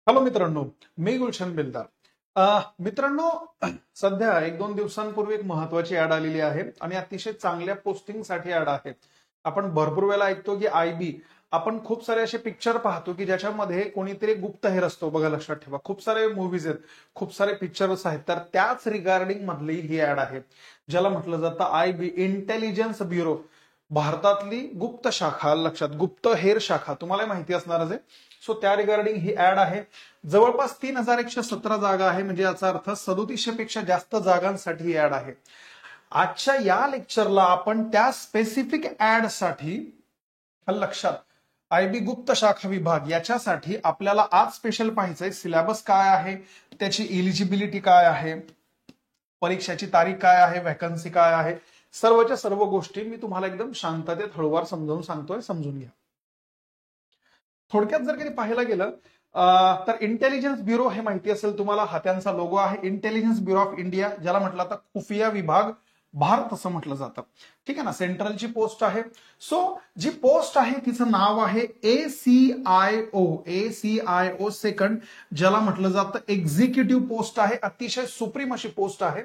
Hello मित्रांनो, मी गुलशन बिल्दार. मित्रांनो, सध्या एक दोन दिवसांपूर्वी एक महत्वाची ऍड आलेली आहे आणि अतिशय चांगल्या पोस्टिंगसाठी ऍड आहे. आपण भरपूर वेळा ऐकतो की आयबी, आपण खूप सारे असे पिक्चर पाहतो की ज्याच्यामध्ये कोणीतरी गुप्तहेर असतो. बघा, लक्षात ठेवा, खूप सारे मूवीज आहेत, खूप सारे पिक्चर्स आहेत, तर त्याच रिगार्डिंग मधली ही ऍड आहे, ज्याला म्हटलं जातं आयबी, इंटेलिजन्स ब्युरो. भारतातली गुप्त शाखा, लक्षात, गुप्तहेर शाखा तुम्हाला माहिती असणारच आहे. सो त्या रिगार्डिंग ही ऍड आहे. जवळपास 3117 जागा आहे, म्हणजे याचा अर्थ 3700 पेक्षा जास्त जागांसाठी ही ऍड आहे. आजच्या या लेक्चरला आपण त्या स्पेसिफिक ऍड साठी, लक्षात, आयबी गुप्त शाखा विभाग, याच्यासाठी आपल्याला आज स्पेशल पाहायचंय सिलेबस काय आहे, त्याची इलिजिबिलिटी काय आहे, परीक्षेची तारीख काय आहे, वॅकन्सी काय आहे, सर्वच्या सर्व गोष्टी मी तुम्हाला एकदम शांततेत हळूवार समजावून सांगतोय, समजून घ्या. थोडक्यात जर कधी पाहायला गेलं तर इंटेलिजन्स ब्युरो हे माहिती असेल तुम्हाला, हा त्यांचा लोगो आहे, इंटेलिजन्स ब्युरो ऑफ इंडिया, ज्याला म्हटलं जातं खुफिया विभाग भारत असं म्हटलं जातं. ठीक आहे ना, सेंट्रलची पोस्ट आहे. सो जी पोस्ट आहे तिचं नाव आहे ACIO सेकंड, ज्याला म्हटलं जातं एक्झिक्युटिव्ह पोस्ट आहे. अतिशय सुप्रीम अशी पोस्ट आहे.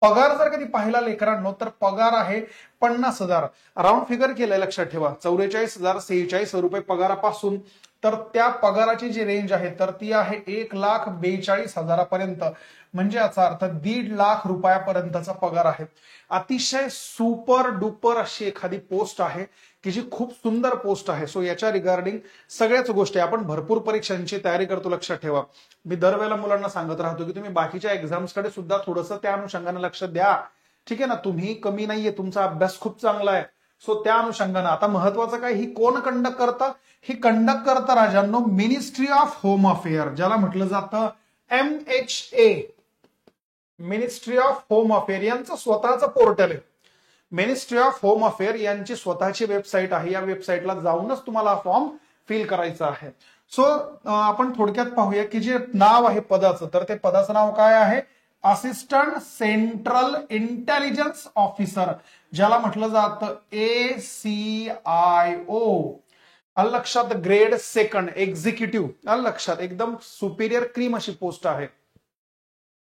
पगार जर कधी पाहिला लेकरांनो तर पगार आहे 50,000, राऊंड फिगर केलंय, लक्षात ठेवा, 44,046 रुपये पगारापासून. तर त्या पगाराची जी रेंज आहे तर ती आहे 1,42,000 म्हणजे याचा अर्थ 1.5 लाख रुपयापर्यंतचा पगार आहे. अतिशय सुपर डुपर अशी एखादी पोस्ट आहे की जी खूप सुंदर पोस्ट आहे. सो याच्या रिगार्डिंग सगळ्याच गोष्टी, आपण भरपूर परीक्षांची तयारी करतो, लक्षात ठेवा. मी दरवेळेला मुलांना सांगत राहतो की तुम्ही बाकीच्या एक्झाम्सकडे सुद्धा थोडंसं त्या अनुषंगाने लक्ष द्या. ठीक आहे ना, तुम्ही कमी नाहीये, तुमचा अभ्यास खूप चांगला आहे. सो त्या अनुषंगाने आता महत्वाचं काय, ही कोण कंडक्ट करतं, ही कंडक्ट करतं राजांनो मिनिस्ट्री ऑफ होम अफेअर, ज्याला म्हटलं जातं MHA, ministry of home affair. यांचं स्वतःचं पोर्टल आहे, मिनिस्ट्री ऑफ होम अफेअर यांची स्वतःची वेबसाईट आहे. या वेबसाईटला जाऊनच तुम्हाला फॉर्म फिल करायचा आहे. सो आपण थोडक्यात पाहूया की जे नाव आहे पदाचं, तर ते पदाचं नाव काय आहे, असिस्टंट सेंट्रल इंटेलिजन्स ऑफिसर, ज्याला म्हटलं जातं ACIO. लक्षात, ग्रेड सेकंड एक्झिक्युटिव्ह, लक्षात, एकदम सुपिरियर क्रीम अशी पोस्ट आहे,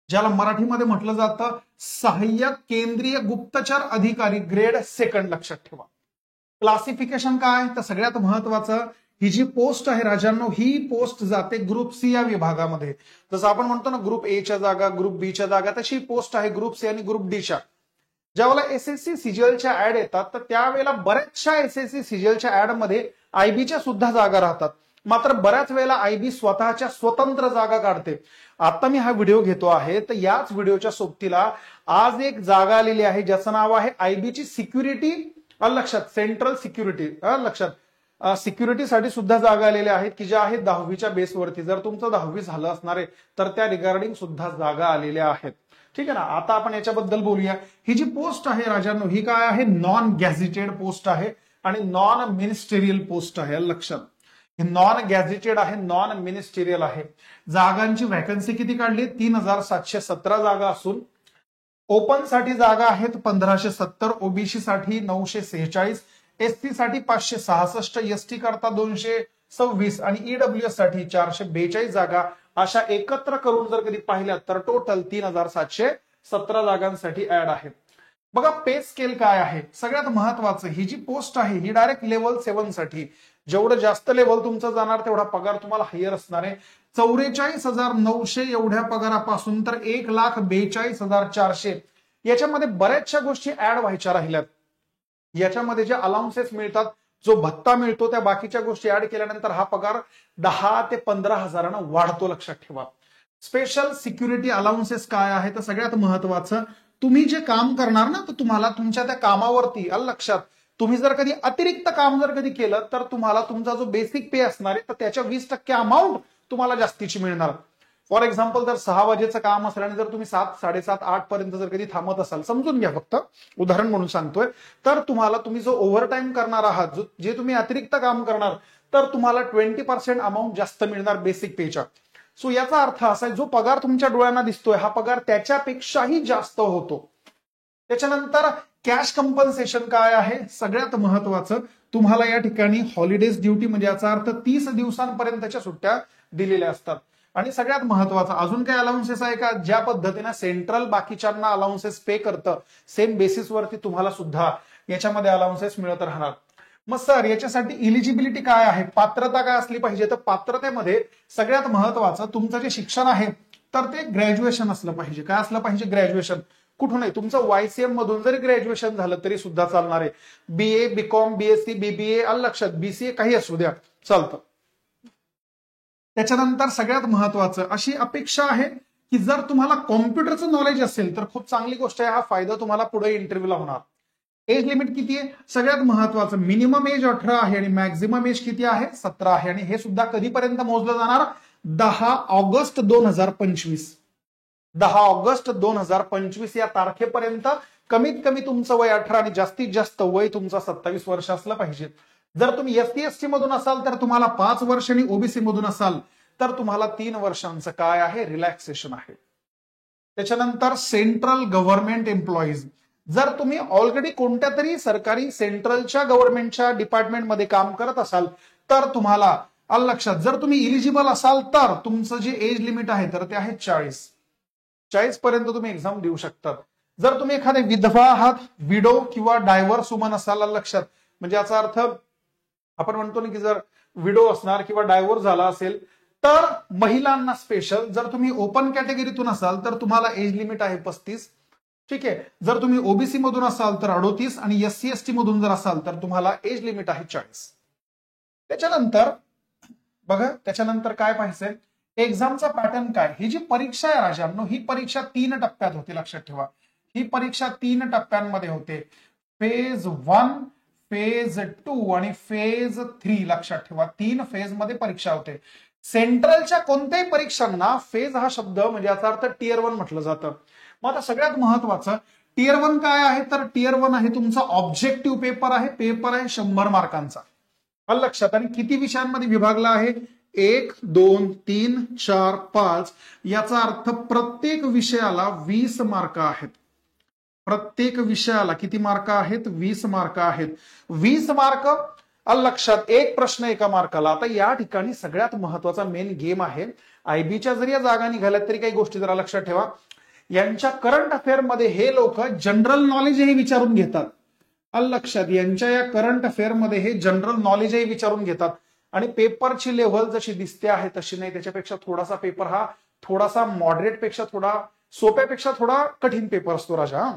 ज्याला मराठीमध्ये म्हटलं जातं सहाय्यक केंद्रीय गुप्तचर अधिकारी, ग्रेड सेकंड, लक्षात ठेवा. क्लासिफिकेशन काय, तर सगळ्यात महत्वाचं, ही जी पोस्ट आहे राजांनो, ही पोस्ट जाते ग्रुप सी या विभागामध्ये. जसं आपण म्हणतो ना ग्रुप ए च्या जागा, ग्रुप बी च्या जागा, तशी पोस्ट आहे ग्रुप सी आणि ग्रुप डी च्या. ज्यावेळेला SSC CGLच्या ऍड येतात तर त्यावेळेला बऱ्याचशा SSC CGLच्या ऍड मध्ये आयबीच्या सुद्धा जागा राहतात. मात्र बऱ्याच वेळेला आयबी स्वतःच्या स्वतंत्र जागा काढते. आता मी हा व्हिडिओ घेतो आहे तर याच व्हिडिओच्या सोबतीला आज एक जागा आलेली आहे ज्याचं नाव आहे आयबीची सिक्युरिटी, लक्षात, सेंट्रल सिक्युरिटी, लक्षात, सिक्युरिटीसाठी सुद्धा जागा आलेल्या आहेत की ज्या आहेत 10वीच्या बेसवरती. जर तुमचं 10वी झालं असणार आहे तर त्या रिगार्डिंग सुद्धा जागा आलेल्या आहेत. ठीक आहे ना, आता आपण याच्याबद्दल बोलूया. ही जी पोस्ट आहे राजांनो, ही काय आहे, नॉन गॅझेटेड पोस्ट आहे आणि नॉन मिनिस्टेरियल पोस्ट आहे. लक्षात, हे नॉन गॅझेटेड आहे, नॉन मिनिस्टेरियल आहे. जागांची व्हॅकन्सी किती काढली, 3,717 जागा असून ओपन साठी जागा आहेत 1,570, ओबीसी साठी 946, SC साठी 566, ST करता 226 आणि EWS साठी 442 जागा. अशा एकत्र करून जर कधी पाहिल्या तर टोटल 3,717 जागांसाठी ऍड आहे. बघा पे स्केल काय आहे, सगळ्यात महत्वाचं, ही जी पोस्ट आहे ही डायरेक्ट लेवल 7 साठी, जेवढं जास्त लेवल तुमचं जाणार तेवढा पगार तुम्हाला हायर असणार आहे. 44,900 एवढ्या पगारापासून तर 1,42,400. याच्यामध्ये बऱ्याचशा गोष्टी ऍड व्हायच्या राहिल्यात. याच्यामध्ये जे अलाउन्सेस मिळतात, जो भत्ता मिळतो, त्या बाकीच्या गोष्टी ऍड केल्यानंतर हा पगार 10 ते 15,000 वाढतो, लक्षात ठेवा. स्पेशल सिक्युरिटी अलाउन्सेस काय आहे, तर सगळ्यात महत्वाचं, तुम्ही जे काम करणार ना तर तुम्हाला तुमच्या त्या कामावरती, लक्षात, तुम्ही जर कधी अतिरिक्त काम जर कधी केलं तर तुम्हाला तुमचा जो बेसिक पे असणार आहे तर त्याच्या 20% अमाऊंट तुम्हाला जास्तीची मिळणार. फॉर एक्झाम्पल, जर 6 वाजेचं काम असेल आणि जर तुम्ही 7, 7:30, 8 पर्यंत जर कधी थांबत असाल, समजून घ्या, फक्त उदाहरण म्हणून सांगतोय, तर तुम्हाला, तुम्ही जो ओव्हर टाइम करणार आहात, जे तुम्ही अतिरिक्त काम करणार, तर तुम्हाला 20% अमाऊंट जास्त मिळणार बेसिक पेच्या. सो याचा अर्थ असा आहे, जो पगार तुमच्या डोळ्यांना दिसतोय हा पगार त्याच्यापेक्षाही जास्त होतो. त्याच्यानंतर कॅश कंपन्सेशन काय आहे, सगळ्यात महत्वाचं, तुम्हाला या ठिकाणी हॉलिडेज ड्युटी म्हणजे याचा अर्थ 30 दिवसांपर्यंतच्या सुट्ट्या दिलेल्या असतात. आणि सगळ्यात महत्वाचं अजून काही अलाउन्सेस आहे का? ज्या पद्धतीने सेंट्रल बाकीच्यांना अलाउन्सेस पे करतं सेम बेसिसवरती तुम्हाला सुद्धा याच्यामध्ये अलाउन्सेस मिळत राहणार. मग सर याच्यासाठी इलिजिबिलिटी काय आहे, पात्रता काय असली पाहिजे? तर पात्रतेमध्ये सगळ्यात महत्वाचं तुमचं जे शिक्षण आहे तर ते ग्रॅज्युएशन असलं पाहिजे. काय असलं पाहिजे? ग्रॅज्युएशन. कुठूनही तुमचं वायसीएम मधून जरी ग्रॅज्युएशन झालं तरी सुद्धा चालणार आहे. बीए, बीकॉम, बीएससी, बीबीए, लक्षात बीसीए काही असू द्या चालतं. त्याच्यानंतर सगळ्यात महत्वाचं अशी अपेक्षा आहे की जर तुम्हाला कॉम्प्युटरचं नॉलेज असेल तर खूप चांगली गोष्ट आहे, हा फायदा तुम्हाला पुढे इंटरव्ह्यूला होणार. एज लिमिट किती आहे? सगळ्यात महत्वाचं मिनिमम एज 18 आहे आणि मॅक्झिमम एज किती आहे? 17 आहे. आणि हे सुद्धा कधीपर्यंत मोजलं जाणार? 10 ऑगस्ट 2025. 10 ऑगस्ट 2025 या तारखेपर्यंत कमीत कमी तुमचं वय 18 आणि जास्तीत जास्त वय तुमचं 27 वर्ष असलं पाहिजे. जर तुम्ही एसटी एसटी मधून असाल तर तुम्हाला 5 वर्ष आणि ओबीसी मधून असाल तर तुम्हाला 3 वर्षांचं काय आहे? रिलॅक्सेशन आहे. त्याच्यानंतर सेंट्रल गव्हर्नमेंट एम्प्लॉईज. जर तुम्ही ऑलरेडी कोणत्या तरी सरकारी सेंट्रलच्या गव्हर्नमेंटच्या डिपार्टमेंटमध्ये काम करत असाल तर तुम्हाला लक्षात, जर तुम्ही इलिजिबल असाल तर तुमचं जे एज लिमिट आहे तर ते आहे 40 पर्यंत तुम्ही एक्झाम देऊ शकतात. जर तुम्ही एखादे विधवा आहात, विडो किंवा डायव्हर्स वुमन असाल, लक्षात म्हणजे याचा अर्थ आपण म्हणतो ना की जर विडो असणार किंवा डायव्होर्स झाला असेल तर महिलांना स्पेशल. जर तुम्ही ओपन कॅटेगरीतून असाल तर तुम्हाला एज लिमिट आहे 35. ठीक आहे. जर तुम्ही ओबीसी मधून असाल तर 38 आणि एससी एसटी मधून जर असाल तर तुम्हाला एज लिमिट आहे 40. त्याच्यानंतर बघा, त्याच्यानंतर काय पाहिजे? एक्झामचा पॅटर्न काय? ही जी परीक्षा आहे राजांनो, ही परीक्षा 3 टप्प्यात होती, लक्षात ठेवा. ही परीक्षा 3 टप्प्यांमध्ये होते. फेज 1, फेज 2 आणि फेज 3. लक्षात ठेवा 3 फेज मध्ये परीक्षा होते. सेंट्रलच्या कोणत्याही परीक्षांना फेज हा शब्द म्हणजे याचा अर्थ टियर 1 म्हटलं जातं. मग आता सगळ्यात महत्वाचं टियर 1 काय आहे? तर टियर 1 आहे तुमचा ऑब्जेक्टिव्ह पेपर आहे. पेपर आहे 100 मार्कांचा. लक्षात. आणि किती विषयांमध्ये विभागला आहे? 1, 2, 3, 4, 5. याचा अर्थ प्रत्येक विषयाला 20 मार्क आहेत. प्रत्येक विषयाला किती मार्क आहेत? 20 मार्क आहेत. 20 मार्क लक्षात. एक प्रश्न एका मार्काला. आता या ठिकाणी सगळ्यात महत्वाचा मेन गेम आहे. आयबीच्या जरी या जागा निघाल्यात तरी काही गोष्टी जरा लक्षात ठेवा. यांच्या करंट अफेअर मध्ये हे लोक जनरल नॉलेजही विचारून घेतात. लक्षात. यांच्या या करंट अफेअर मध्ये हे जनरल नॉलेजही विचारून घेतात. आणि पेपरची लेव्हल जशी दिसते आहे तशी नाही. त्याच्यापेक्षा थोडासा पेपर हा थोडासा मॉडरेट पेक्षा थोडा सोप्यापेक्षा थोडा कठीण पेपर असतो राजा.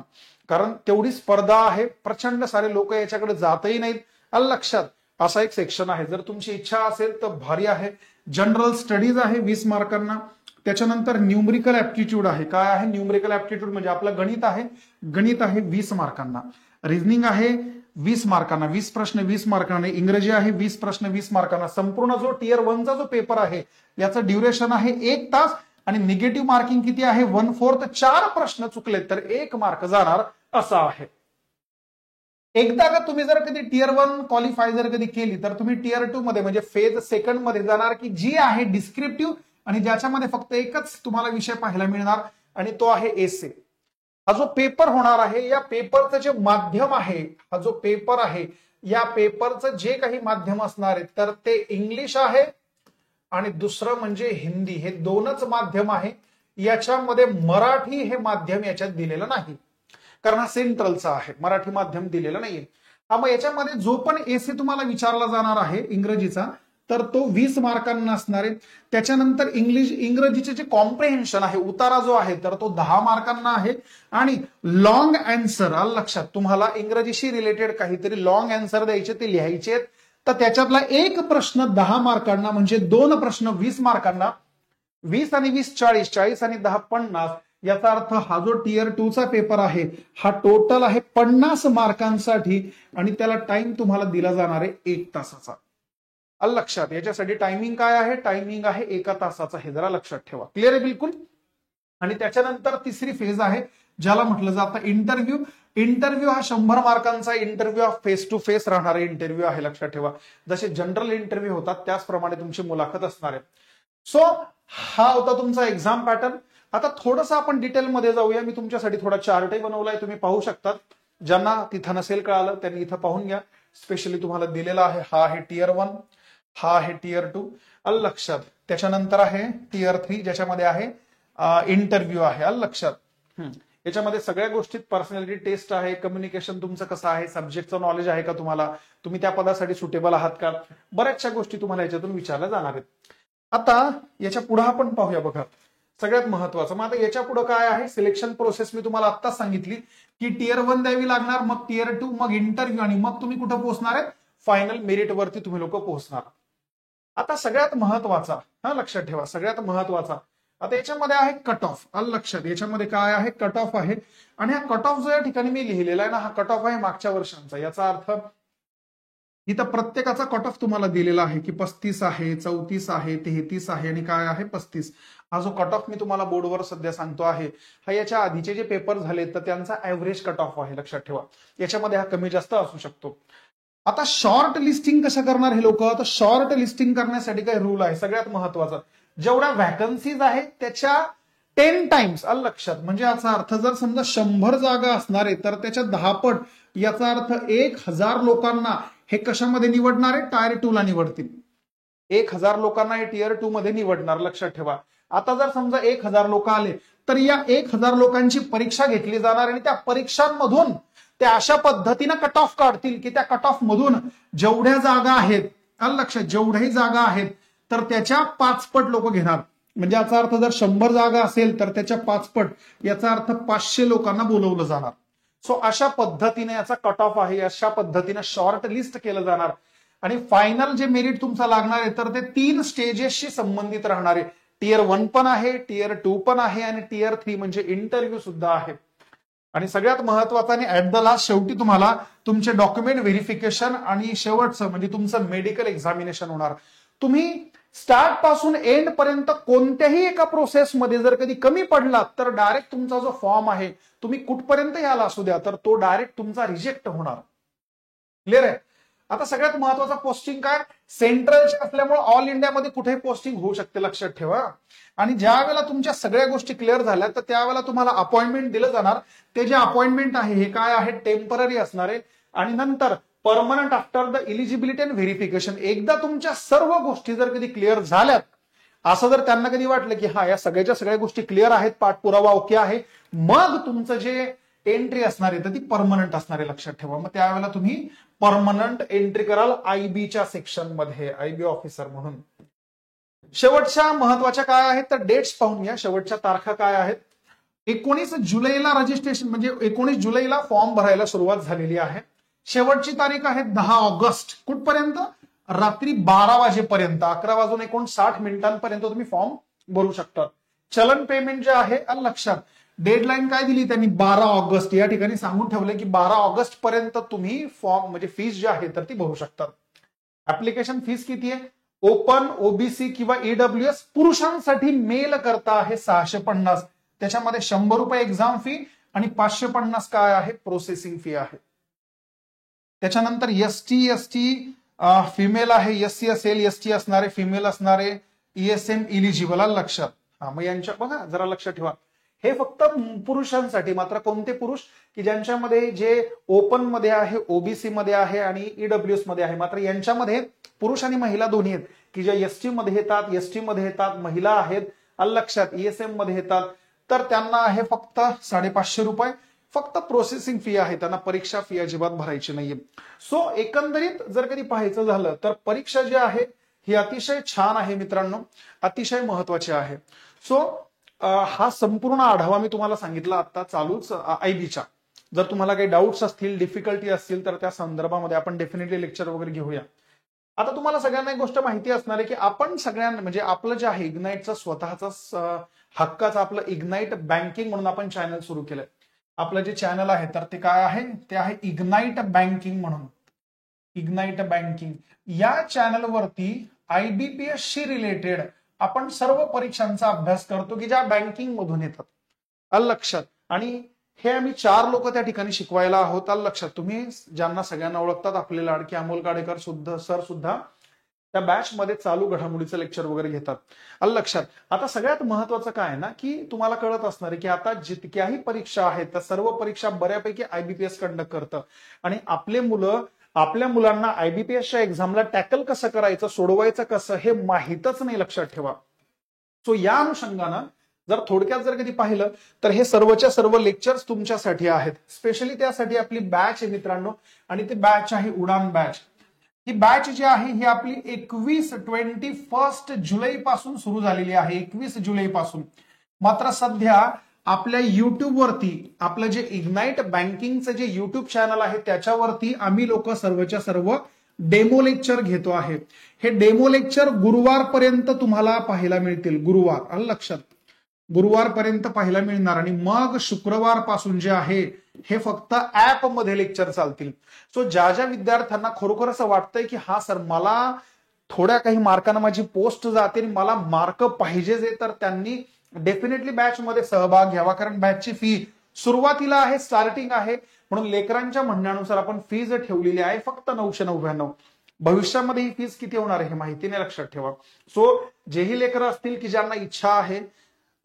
कारण तेवढी स्पर्धा आहे. प्रचंड सारे लोक याच्याकडे जातही नाहीत. लक्षात. असा एक सेक्शन आहे. जर तुमची इच्छा असेल तर भारी आहे. जनरल स्टडीज आहे 20 मार्कांना. त्याच्यानंतर न्यूमरिकल ऍप्टिट्यूड आहे. काय आहे? न्यूमरिकल ऍप्टिट्यूड म्हणजे आपलं गणित आहे. गणित आहे 20 मार्कांना. रिझनिंग आहे 20 मार्कांना. 20 प्रश्न 20 मार्कांना. इंग्रजी आहे 20 प्रश्न 20 मार्कांना. संपूर्ण जो टियर 1चा जो पेपर आहे याचं ड्युरेशन आहे 1 तास. आणि निगेटिव्ह मार्किंग किती आहे? 1/4. 4 प्रश्न चुकले तर 1 मार्क जाणार असं आहे. एकदा का तुम्ही जर कधी टियर 1 क्वालिफाय जर कधी केली तर तुम्ही टियर 2 मध्ये म्हणजे फेज 2 मध्ये जाणार की जी आहे डिस्क्रिप्टिव्ह आणि ज्याच्यामध्ये फक्त एकच तुम्हाला विषय पाहायला मिळणार आणि तो आहे एसे. हा जो पेपर होणार आहे या पेपरचं जे माध्यम आहे, हा जो पेपर आहे या पेपरचं जे काही माध्यम असणार आहे तर ते इंग्लिश आहे आणि दुसरं म्हणजे हिंदी. हे दोनच माध्यम आहे. याच्यामध्ये मराठी हे माध्यम याच्यात दिलेलं नाही कारण हा सेंट्रलचा आहे. मराठी माध्यम दिलेलं नाहीये. हा मग याच्यामध्ये जो पण एसे तुम्हाला विचारला जाणार आहे इंग्रजीचा तर तो 20 मार्कांना असणार आहे. त्याच्यानंतर इंग्रजीचे जे कॉम्प्रिहेन्शन आहे उतारा जो आहे तर तो 10 मार्कांना आहे. आणि लॉंग अँसर लक्षात. तुम्हाला इंग्रजीशी रिलेटेड काहीतरी लॉंग अँसर द्यायचे ते लिहायचे. तर त्याच्यातला एक प्रश्न 10 मार्कांना म्हणजे 2 प्रश्न 20 मार्कांना. 20 आणि 20 40, 40 आणि 10 50. याचा अर्थ हा जो टियर 2चा पेपर आहे हा टोटल आहे 50 मार्कांसाठी आणि त्याला टाइम तुम्हाला दिला जाणार आहे 1 तासाचा. लक्षात. याच्यासाठी टायमिंग काय आहे? टायमिंग आहे 1 तासाचा. हे जरा लक्षात ठेवा. क्लिअर आहे बिलकुल. आणि त्याच्यानंतर तिसरी फेज आहे ज्याला म्हटलं जातं इंटरव्ह्यू. इंटरव्ह्यू हा 100 मार्कांचा इंटरव्ह्यू फेस टू फेस राहणारा इंटरव्ह्यू आहे. लक्षात ठेवा. जसे जनरल इंटरव्ह्यू होतात त्याचप्रमाणे तुमची मुलाखत असणार आहे. सो हा होता तुमचा एक्झाम पॅटर्न. आता थोडंसं आपण डिटेलमध्ये जाऊया. मी तुमच्यासाठी थोडा चार्टही बनवलाय, तुम्ही पाहू शकतात. ज्यांना तिथं नसेल कळालं त्यांनी इथं पाहून घ्या. स्पेशली तुम्हाला दिलेला आहे. हा आहे टियर 1. हा आहे टियर 2, आलं लक्षात. त्याच्यानंतर आहे टियर 3, ज्याच्यामध्ये आहे इंटरव्ह्यू आहे, आलं लक्षात. याच्यामध्ये सगळ्या गोष्टीत पर्सनॅलिटी टेस्ट आहे, कम्युनिकेशन तुमचं कसं आहे, सब्जेक्टचं नॉलेज आहे का तुम्हाला, तुम्ही त्या पदासाठी सुटेबल आहात का, बऱ्याचशा गोष्टी तुम्हाला याच्यातून विचारल्या जाणार आहेत. आता याच्या पुढे आपण पाहूया बघा, सगळ्यात महत्वाचं. मग आता याच्या पुढे काय आहे, सिलेक्शन प्रोसेस मी तुम्हाला आत्ताच सांगितली की टियर 1 द्यावी लागणार, मग टियर 2, मग इंटरव्ह्यू, आणि मग तुम्ही कुठं पोहोचणार आहे, फायनल मेरिट वरती तुम्ही लोक पोहोचणार. आता सगळ्यात महत्वाचा, हा लक्षात ठेवा, सगळ्यात महत्वाचा आता याच्यामध्ये आहे कट ऑफ, आलं लक्षात. याच्यामध्ये काय आहे, कट ऑफ आहे. आणि हा कट ऑफ जो या ठिकाणी मी लिहिलेला आहे ना, हा कट ऑफ आहे मागच्या वर्षांचा. याचा अर्थ इथं प्रत्येकाचा कट ऑफ तुम्हाला दिलेला आहे की 35 आहे, 34 आहे, 33 आहे आणि काय आहे 35. हा जो कट ऑफ मी तुम्हाला बोर्डवर सध्या सांगतो आहे, हा याच्या आधीचे जे पेपर झाले तर त्यांचा ऍव्हरेज कट ऑफ आहे, लक्षात ठेवा. याच्यामध्ये हा कमी जास्त असू शकतो. आता शॉर्ट लिस्टिंग कसं करणार हे लोक, तर शॉर्ट लिस्टिंग करण्यासाठी काय रूल आहे, सगळ्यात महत्वाचा, जेवढ्या व्हॅकन्सीज आहेत त्याच्या 10 टाइम्स, आलं लक्षात. म्हणजे याचा अर्थ जर समजा 100 जागा असणार आहे तर त्याच्या 10 पट, याचा अर्थ 1000 लोकांना हे कशामध्ये निवडणार आहे, टायर 2 ला निवडतील. 1000 लोकांना हे टियर 2 मध्ये निवडणार, लक्षात ठेवा. आता जर समजा 1000 लोक आले तर या 1000 लोकांची परीक्षा घेतली जाणार आणि त्या परीक्षांमधून ते अशा पद्धतीनं कट ऑफ काढतील की त्या कट ऑफ मधून जेवढ्या जागा आहेत, आलं लक्षात, जेवढ्याही जागा आहेत तर त्याच्या 5 पट लोक घेणार. म्हणजे याचा अर्थ जर 100 जागा असेल तर त्याच्या 5 पट, याचा अर्थ 500 लोकांना बोलवलं जाणार. सो अशा पद्धतीने याचा कट ऑफ आहे, अशा पद्धतीने शॉर्ट लिस्ट केलं जाणार. आणि फायनल जे मेरिट तुमचा लागणार आहे तर ते 3 स्टेजेसशी संबंधित राहणार आहे. टियर 1 पण आहे, टियर 2 पण आहे आणि टियर 3 म्हणजे इंटरव्ह्यू सुद्धा आहे. आणि सगळ्यात महत्वाचं आणि ऍट द लास्ट शेवटी तुम्हाला तुमचे डॉक्युमेंट व्हेरिफिकेशन आणि शेवटचं म्हणजे तुमचं मेडिकल एक्झामिनेशन होणार. तुम्ही स्टार्ट पासून एंड पर्यंत कोणत्याही एका प्रोसेसमध्ये जर कधी कमी पडलात तर डायरेक्ट तुमचा जो फॉर्म आहे, तुम्ही कुठपर्यंत याला असू द्या, तर तो डायरेक्ट तुमचा रिजेक्ट होणार. क्लिअर आहे. आता सगळ्यात महत्वाचा, पोस्टिंग काय, सेंट्रलचे असल्यामुळे ऑल इंडियामध्ये कुठेही पोस्टिंग होऊ शकते, लक्षात ठेवा. आणि ज्या वेळेला तुमच्या सगळ्या गोष्टी क्लिअर झाल्या तर त्यावेळेला तुम्हाला अपॉइंटमेंट दिलं जाणार. ते जे अपॉइंटमेंट आहे हे काय आहे, टेम्पररी असणार आहे. आणि नंतर permanent after the eligibility and verification. एकदा तुमच्या सर्व गोष्टी जर कधी क्लिअर झाल्यात, असं जर त्यांना कधी वाटलं की हा या सगळ्याच्या सगळ्या गोष्टी क्लिअर आहेत, पाठपुरावा ओके आहे, मग तुमचं जे एंट्री असणार आहे तर ती परमनंट असणार आहे, लक्षात ठेवा. मग त्यावेळेला तुम्ही परमनंट एंट्री कराल आयबीच्या सेक्शन मध्ये, आयबी ऑफिसर म्हणून. शेवटच्या महत्वाच्या काय आहेत तर डेट्स पाहून घ्या. शेवटच्या तारखा काय आहेत, 19 जुलैला रजिस्ट्रेशन, म्हणजे 19 जुलैला फॉर्म भरायला सुरुवात झालेली आहे. शेवटची तारीख आहे 10 ऑगस्ट. कुठपर्यंत, रात्री 12 वाजेपर्यंत, 11:59 तुम्ही फॉर्म भरू शकता. चलन पेमेंट जे आहे, लक्षात, डेडलाईन काय दिली त्यांनी, 12 ऑगस्ट. या ठिकाणी सांगून ठेवलंय की 12 ऑगस्ट पर्यंत तुम्ही फॉर्म म्हणजे फीस जी आहे तर ती भरू शकतात. ऍप्लिकेशन फीस किती आहे, ओपन, ओबीसी किंवा ईडब्ल्यूएस पुरुषांसाठी मेल करता आहे 650. त्याच्यामध्ये 100 रुपये एक्झाम फी आणि 550 काय आहे, प्रोसेसिंग फी आहे. त्याच्यानंतर एसटी फिमेल आहे, एससी असेल, एसटी असणारे, फिमेल असणारे, ईएसएम इलिजिबल, लक्षात. मग यांच्या बघा जरा लक्षात ठेवा, हे फक्त पुरुषांसाठी. मात्र कोणते पुरुष, की ज्यांच्यामध्ये जे ओपन मध्ये आहे, ओबीसी मध्ये आहे आणि ईडब्ल्यूएस मध्ये आहे. मात्र यांच्यामध्ये पुरुष आणि महिला दोन्ही आहेत, की ज्या एसटी मध्ये येतात, एसटी मध्ये येतात, महिला आहेत, लक्षात, ईएसएम मध्ये येतात, तर त्यांना आहे फक्त 550 रुपये फक्त प्रोसेसिंग फी आहे. त्यांना परीक्षा फी अजिबात भरायची नाहीये. सो एकंदरीत जर कधी पाहायचं झालं तर परीक्षा जी आहे ही अतिशय छान आहे मित्रांनो, अतिशय महत्वाची आहे. सो हा संपूर्ण आढावा मी तुम्हाला सांगितला आता चालूच आयबीच्या. जर तुम्हाला काही डाऊट्स असतील, डिफिकल्टी असतील तर त्या संदर्भामध्ये आपण डेफिनेटली लेक्चर वगैरे घेऊया. आता तुम्हाला सगळ्यांना एक गोष्ट माहिती असणार आहे की आपण सगळ्यांना म्हणजे आपलं जे आहे इग्नाइटचं स्वतःच हक्काचं आपलं इग्नाइट बँकिंग म्हणून आपण चॅनल सुरू केलंय. आपलं जे चॅनल आहे तर ते काय आहे, ते आहे इग्नाइट बँकिंग म्हणून. इग्नाइट बँकिंग या चॅनलवरती आयबीपीएस शी रिलेटेड आपण सर्व परीक्षांचा अभ्यास करतो की ज्या बँकिंग मधून येतात, लक्षात. आणि हे आम्ही 4 लोक त्या ठिकाणी शिकवायला आहोत, लक्षात. तुम्ही ज्यांना सगळ्यांना ओळखतात, आपले लाडके अमोल काडेकर सर सुद्धा त्या बॅच मध्ये चालू घडामोडीचं लेक्चर वगैरे घेतात, लक्षात. आता सगळ्यात महत्वाचं काय ना, की तुम्हाला कळत असणार आहे की आता जितक्याही परीक्षा आहेत त्या सर्व परीक्षा बऱ्यापैकी आयबीपीएस कंडक्ट करतं. आणि आपले मुलं आपल्या मुलांना आयबीपीएसच्या एक्झामला टॅकल कसं करायचं, सोडवायचं कसं हे माहीतच नाही, लक्षात ठेवा. सो या अनुषंगानं जर थोडक्यात जर कधी पाहिलं तर हे सर्वच्या सर्व लेक्चर्स तुमच्यासाठी आहेत. स्पेशली त्यासाठी आपली बॅच आहे मित्रांनो, आणि ती बॅच आहे उडान बॅच. ही बॅच जी आहे ही आपली 21 जुलै पासून सुरू झालेली आहे, 21 जुलै पासून. मात्र सध्या आपल्या युट्यूब वरती आपलं जे इग्नाइट बँकिंगचं जे युट्यूब चॅनल आहे त्याच्यावरती आम्ही लोक सर्वच्या सर्व डेमो लेक्चर घेतो आहे. हे डेमो लेक्चर गुरुवारपर्यंत तुम्हाला पाहायला मिळतील. गुरुवार, आलं लक्षात, गुरुवारपर्यंत पाहायला मिळणार. आणि मग शुक्रवार पासून जे आहे हे फक्त ऍप मध्ये लेक्चर चालतील. सो ज्या ज्या विद्यार्थ्यांना खरोखर असं वाटतंय की हा सर मला थोड्या काही मार्कांना माझी पोस्ट जाते आणि मला मार्क पाहिजेच आहे, तर त्यांनी डेफिनेटली बॅच मध्ये सहभाग घ्यावा. कारण बॅचची फी सुरुवातीला आहे, स्टार्टिंग आहे, म्हणून लेकरांच्या म्हणण्यानुसार आपण फीज ठेवलेली आहे फक्त 999. भविष्यामध्ये ही फीज किती होणार आहे हे माहिती नाही, लक्षात ठेवा. सो जेही लेकरं असतील की ज्यांना इच्छा आहे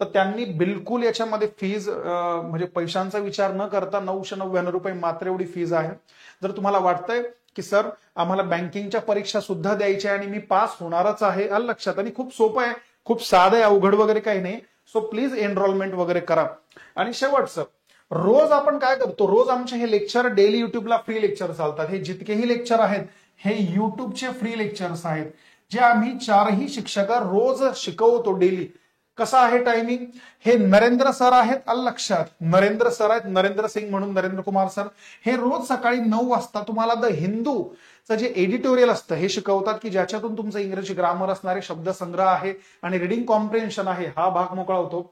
तर त्यांनी बिलकुल याच्यामध्ये फीज म्हणजे पैशांचा विचार न करता 999 रुपये मात्र एवढी फीज आहे. जर तुम्हाला वाटतंय की सर आम्हाला बँकिंगच्या परीक्षा सुद्धा द्यायच्या आणि मी पास होणारच आहे, आलं लक्षात, आणि खूप सोपं आहे, खूप साधं आहे, अवघड वगैरे काही नाही. सो प्लीज एनरोलमेंट वगैरे करा. आणि शेवटचं, रोज आपण काय करतो, रोज आमचे हे लेक्चर डेली युट्यूबला फ्री लेक्चर चालतात. हे जितकेही लेक्चर आहेत हे युट्यूबचे फ्री लेक्चर्स आहेत, जे आम्ही 4ही शिक्षक रोज शिकवतो डेली. कसं आहे टायमिंग, हे नरेंद्र सर आहेत, आलं लक्षात, नरेंद्र सर आहेत, नरेंद्र सिंग म्हणून नरेंद्र कुमार सर. हे रोज सकाळी 9 वाजता तुम्हाला द हिंदूचं जे एडिटोरियल असतं हे शिकवतात, की ज्याच्यातून तुमचं इंग्रजी ग्रामर असणारे शब्दसंग्रह आहे आणि रिडिंग कॉम्प्रिहेन्शन आहे, हा भाग मोकळा होतो,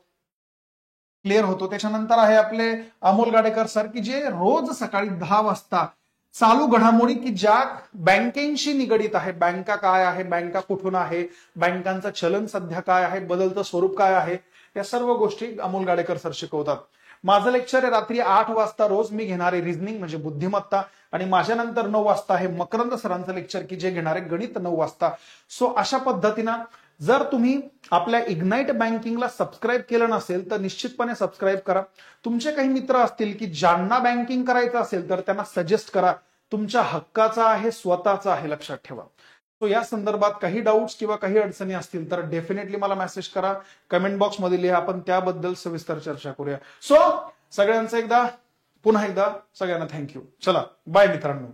क्लिअर होतो. त्याच्यानंतर आहे आपले अमोल गाडेकर सर, की जे रोज सकाळी 10 वाजता चालू घडामोडी की ज्या बँकेशी निगडीत आहे, बँका काय आहे, बँका कुठून आहे, बँकांचं चलन सध्या काय आहे, बदलतं स्वरूप काय आहे, या सर्व गोष्टी अमोल गाडेकर सर शिकवतात. माझं लेक्चर आहे रात्री 8 वाजता रोज, मी घेणारे रिझनिंग म्हणजे बुद्धिमत्ता, आणि माझ्या नंतर 9 वाजता आहे मकरंद सरांचं लेक्चर की जे घेणारे गणित 9 वाजता. सो अशा पद्धतीनं जर तुम्ही आपल्या इग्नाइट बँकिंगला सबस्क्राईब केलं नसेल तर निश्चितपणे सबस्क्राईब करा. तुमचे काही मित्र असतील की ज्यांना बँकिंग करायचं असेल तर त्यांना सजेस्ट करा. तुमच्या हक्काचा आहे, स्वतःचा आहे, लक्षात ठेवा. सो या संदर्भात काही डाऊट्स किंवा काही अडचणी असतील तर डेफिनेटली मला मेसेज करा, कमेंट बॉक्समध्ये लिहा, आपण त्याबद्दल सविस्तर चर्चा करूया. सो सगळ्यांचं पुन्हा एकदा सगळ्यांना थँक्यू. चला बाय मित्रांनो.